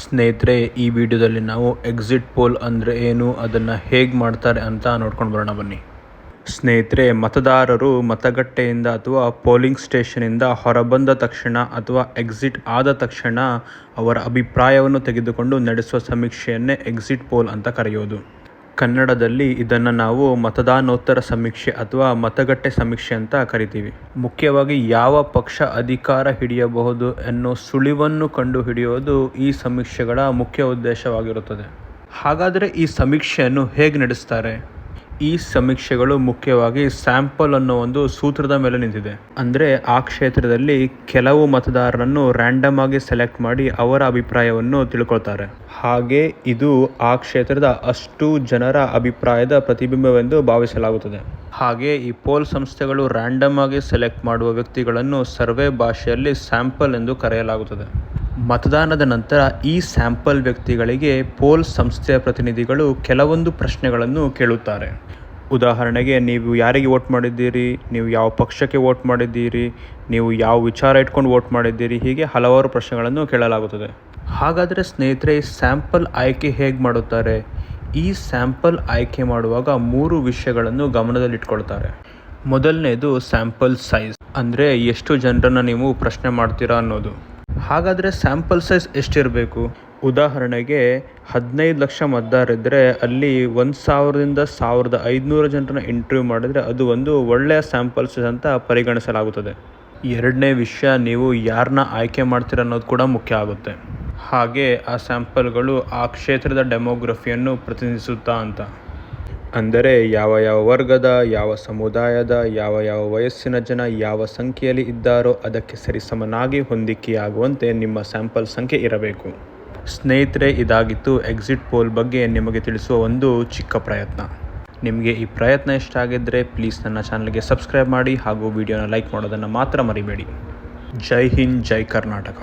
ಸ್ನೇಹಿತರೆ, ಈ ವಿಡಿಯೋದಲ್ಲಿ ನಾವು ಎಕ್ಸಿಟ್ ಪೋಲ್ ಅಂದರೆ ಏನು, ಅದನ್ನು ಹೇಗೆ ಮಾಡ್ತಾರೆ ಅಂತ ನೋಡ್ಕೊಂಡು ಬರೋಣ ಬನ್ನಿ. ಸ್ನೇಹಿತರೆ, ಮತದಾರರು ಮತಗಟ್ಟೆಯಿಂದ ಅಥವಾ ಪೋಲಿಂಗ್ ಸ್ಟೇಷನಿಂದ ಹೊರಬಂದ ತಕ್ಷಣ ಅಥವಾ ಎಕ್ಸಿಟ್ ಆದ ತಕ್ಷಣ ಅವರ ಅಭಿಪ್ರಾಯವನ್ನು ತೆಗೆದುಕೊಂಡು ನಡೆಸುವ ಸಮೀಕ್ಷೆಯನ್ನೇ ಎಕ್ಸಿಟ್ ಪೋಲ್ ಅಂತ ಕರೆಯೋದು. ಕನ್ನಡದಲ್ಲಿ ಇದನ್ನು ನಾವು ಮತದಾನೋತ್ತರ ಸಮೀಕ್ಷೆ ಅಥವಾ ಮತಗಟ್ಟೆ ಸಮೀಕ್ಷೆ ಅಂತ ಕರಿತೀವಿ. ಮುಖ್ಯವಾಗಿ ಯಾವ ಪಕ್ಷ ಅಧಿಕಾರ ಹಿಡಿಯಬಹುದು ಎನ್ನೋ ಸುಳಿವನ್ನು ಕಂಡುಹಿಡಿಯೋದು ಈ ಸಮೀಕ್ಷೆಗಳ ಮುಖ್ಯ ಉದ್ದೇಶವಾಗಿರುತ್ತದೆ. ಹಾಗಾದರೆ ಈ ಸಮೀಕ್ಷೆಯನ್ನು ಹೇಗೆ ನಡೆಸ್ತಾರೆ? ಈ ಸಮೀಕ್ಷೆಗಳು ಮುಖ್ಯವಾಗಿ ಸ್ಯಾಂಪಲ್ ಅನ್ನೋ ಒಂದು ಸೂತ್ರದ ಮೇಲೆ ನಿಂತಿದೆ. ಅಂದರೆ ಆ ಕ್ಷೇತ್ರದಲ್ಲಿ ಕೆಲವು ಮತದಾರರನ್ನು ರ್ಯಾಂಡಮ್ ಆಗಿ ಸೆಲೆಕ್ಟ್ ಮಾಡಿ ಅವರ ಅಭಿಪ್ರಾಯವನ್ನು ತಿಳ್ಕೊಳ್ತಾರೆ. ಹಾಗೆ ಇದು ಆ ಕ್ಷೇತ್ರದ ಅಷ್ಟು ಜನರ ಅಭಿಪ್ರಾಯದ ಪ್ರತಿಬಿಂಬವೆಂದು ಭಾವಿಸಲಾಗುತ್ತದೆ. ಹಾಗೆ ಈ ಪೋಲ್ ಸಂಸ್ಥೆಗಳು ರ್ಯಾಂಡಮ್ ಆಗಿ ಸೆಲೆಕ್ಟ್ ಮಾಡುವ ವ್ಯಕ್ತಿಗಳನ್ನು ಸರ್ವೆ ಭಾಷೆಯಲ್ಲಿ ಸ್ಯಾಂಪಲ್ ಎಂದು ಕರೆಯಲಾಗುತ್ತದೆ. ಮತದಾನದ ನಂತರ ಈ ಸ್ಯಾಂಪಲ್ ವ್ಯಕ್ತಿಗಳಿಗೆ ಪೋಲ್ ಸಂಸ್ಥೆಯ ಪ್ರತಿನಿಧಿಗಳು ಕೆಲವೊಂದು ಪ್ರಶ್ನೆಗಳನ್ನು ಕೇಳುತ್ತಾರೆ. ಉದಾಹರಣೆಗೆ, ನೀವು ಯಾರಿಗೆ ವೋಟ್ ಮಾಡಿದ್ದೀರಿ, ನೀವು ಯಾವ ಪಕ್ಷಕ್ಕೆ ವೋಟ್ ಮಾಡಿದ್ದೀರಿ, ನೀವು ಯಾವ ವಿಚಾರ ಇಟ್ಕೊಂಡು ವೋಟ್ ಮಾಡಿದ್ದೀರಿ, ಹೀಗೆ ಹಲವಾರು ಪ್ರಶ್ನೆಗಳನ್ನು ಕೇಳಲಾಗುತ್ತದೆ. ಹಾಗಾದರೆ ಸ್ನೇಹಿತರೆ, ಸ್ಯಾಂಪಲ್ ಆಯ್ಕೆ ಹೇಗೆ ಮಾಡುತ್ತಾರೆ? ಈ ಸ್ಯಾಂಪಲ್ ಆಯ್ಕೆ ಮಾಡುವಾಗ 3 ವಿಷಯಗಳನ್ನು ಗಮನದಲ್ಲಿಟ್ಕೊಳ್ತಾರೆ. ಮೊದಲನೇದು ಸ್ಯಾಂಪಲ್ ಸೈಜ್, ಅಂದರೆ ಎಷ್ಟು ಜನರನ್ನು ನೀವು ಪ್ರಶ್ನೆ ಮಾಡ್ತೀರಾ ಅನ್ನೋದು. ಹಾಗಾದರೆ ಸ್ಯಾಂಪಲ್ ಸೈಜ್ ಎಷ್ಟಿರಬೇಕು? ಉದಾಹರಣೆಗೆ 15 ಲಕ್ಷ ಮತದಾರರಿದ್ದರೆ ಅಲ್ಲಿ 1000ರಿಂದ 1500 ಜನರನ್ನ ಇಂಟರ್ವ್ಯೂ ಮಾಡಿದರೆ ಅದು ಒಂದು ಒಳ್ಳೆಯ ಸ್ಯಾಂಪಲ್ ಸೈಜ್ ಅಂತ ಪರಿಗಣಿಸಲಾಗುತ್ತದೆ. ಎರಡನೇ ವಿಷಯ, ನೀವು ಯಾರನ್ನ ಆಯ್ಕೆ ಮಾಡ್ತೀರ ಅನ್ನೋದು ಕೂಡ ಮುಖ್ಯ ಆಗುತ್ತೆ. ಹಾಗೆ ಆ ಸ್ಯಾಂಪಲ್ಗಳು ಆ ಕ್ಷೇತ್ರದ ಡೆಮೋಗ್ರಫಿಯನ್ನು ಪ್ರತಿನಿಧಿಸುತ್ತಾ ಅಂತ. ಅಂದರೆ ಯಾವ ವರ್ಗದ, ಯಾವ ಸಮುದಾಯದ, ಯಾವ ವಯಸ್ಸಿನ ಜನ ಯಾವ ಸಂಖ್ಯೆಯಲ್ಲಿ ಇದ್ದಾರೋ ಅದಕ್ಕೆ ಸರಿಸಮನಾಗಿ ಹೊಂದಿಕೆಯಾಗುವಂತೆ ನಿಮ್ಮ ಸ್ಯಾಂಪಲ್ ಸಂಖ್ಯೆ ಇರಬೇಕು. ಸ್ನೇಹಿತರೆ, ಇದಾಗಿತ್ತು ಎಕ್ಸಿಟ್ ಪೋಲ್ ಬಗ್ಗೆ ನಿಮಗೆ ತಿಳಿಸುವ ಒಂದು ಚಿಕ್ಕ ಪ್ರಯತ್ನ. ನಿಮಗೆ ಈ ಪ್ರಯತ್ನ ಇಷ್ಟ ಆಗಿದ್ದರೆ ಪ್ಲೀಸ್ ನನ್ನ ಚಾನಲ್ಗೆ ಸಬ್ಸ್ಕ್ರೈಬ್ ಮಾಡಿ ಹಾಗೂ ವಿಡಿಯೋನ ಲೈಕ್ ಮಾಡೋದನ್ನು ಮಾತ್ರ ಮರಿಬೇಡಿ. ಜೈ ಹಿಂದ್, ಜೈ ಕರ್ನಾಟಕ.